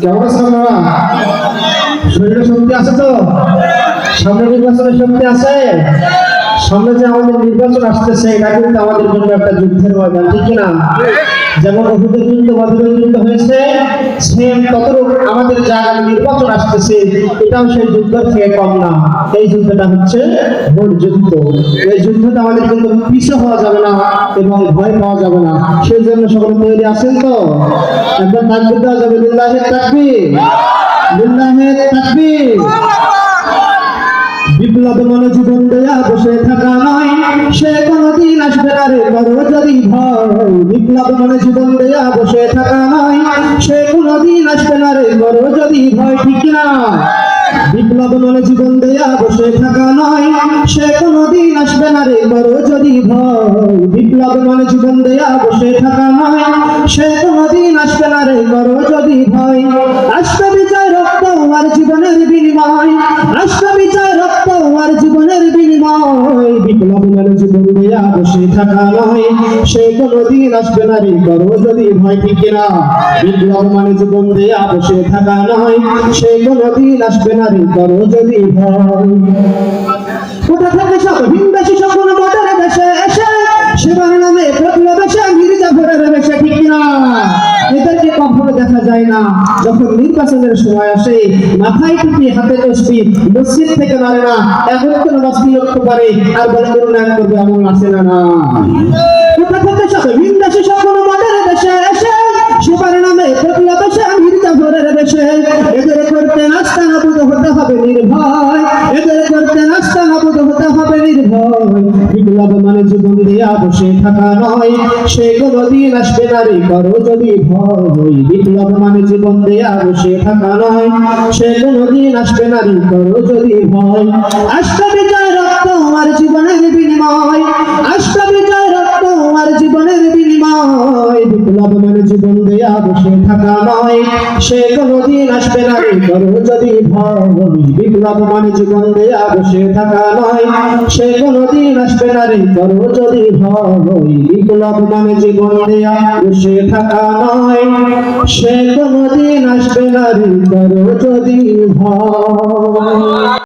কেমন আছেন আপনারা? শরীরে শক্তি আছে তো? সামনে নির্বাচনের শক্তি আছে? সামনে যে আমাদের নির্বাচন আসতেছে এটা কিন্তু আমাদের জন্য একটা যুদ্ধের ময়দান, ঠিক কিনা? যেমন উহুদের যুদ্ধ, বদরের যুদ্ধ হয়েছে, সেম ততরূপ আমাদের যে আগামী নির্বাচন আসতেছে এটাও সেই যুদ্ধের থেকে কম না। এই যুদ্ধটা হচ্ছে মূল যুদ্ধ। এই যুদ্ধটা আমাদের কিন্তু পিছু হওয়া যাবে না এবং ভয় পাওয়া যাবে না। সেই জন্য সকলে তৈরি আছেন তো? একবার তাকবীর দেওয়া যাবে, লিল্লাহি তাকবীর, লিল্লাহি তাকবীর। বিপ্লব মানে জীবন দেয়া বসে থাকা নয়, সে কোনদিন আসবে না রে করো যদি ভয়। বিপ্লব মানে জীবন দেয়া বসে থাকা নয়, সে কোনদিন আসবে না রে করো যদি ভয়, ঠিক না? বিপ্লব মানে জীবন দেয়া বসে থাকা নয়, সে কোনদিন আসবে না রে করো যদি ভয়। বিপ্লব মানে জীবন দেয়া বসে থাকা নয়, সে কোনদিন আসবে না রে করো যদি ভয়। আসবে বিজয় রক্ত আর জীবনের বিনিময়, আসবে বিজয় রক্ত আর জীবনের বিনিময়। বিপ্লব মানে জীবন দেয়া বসে থাকা নয়, সে কোনদিন আসবে না রে করো যদি ভয়, ঠিক না? বিপ্লব মানে জীবন দেয়া বসে থাকা নয়, সে কোনদিন আসবে না রে করো যদি ভয়। কোথা থেকে সব হিন্দাসী সকল মতের দেশে এসে সেবার নামে প্রতিবেশে মির্জাফরের বেশে, ঠিক না? এদেরকে কখনো দেখা যায় না। যখন নির্বাচনের সময় আসে মাথায় টুপি হাতে তসবিহ, মসজিদ থেকে নারে না, এখন কোন বাস্তি লক্ষ্য করে আর বলে উন্নয়ন করবে, এমন আছে না? না। কোথা থেকে সব হিন্দাসী সকল মতের দেশে এসে সেবার নামে প্রতিবেশে মির্জাফরের বেশে। এদের করতে নাস্তা নাবুদ হতে হবে নির্ভয়, এদের করতে নাস্তা নাবুদ হতে হবে নির্ভয়। বিপ্লব মানে জীবন দেয়া বসে থাকা নয়, সে কোনদিন আসবে না রে করো যদি ভয়। বিপ্লব মানে জীবন দেয়া বসে থাকা নয়, সে কোনদিন আসবে না রে করো যদি ভয়। আসবে বিজয় রক্ত আর জীবনের বিনিময়, আসবে বিজয় রক্ত আর জীবনের বিনিময়। বিপ্লব মানে জীবন দেয়া বসে থাকা নয়, সে কোনদিন আসবে না রে করো যদি ভয়। বিপ্লব মানে জীবন দেয়া বসে থাকা নয়, সে কোনদিন আসবে না রে করো যদি ভয়। বিপ্লব মানে জীবন দেয়া বসে থাকা নয়, সে কোনদিন আসবে না রে করো যদি ভয়।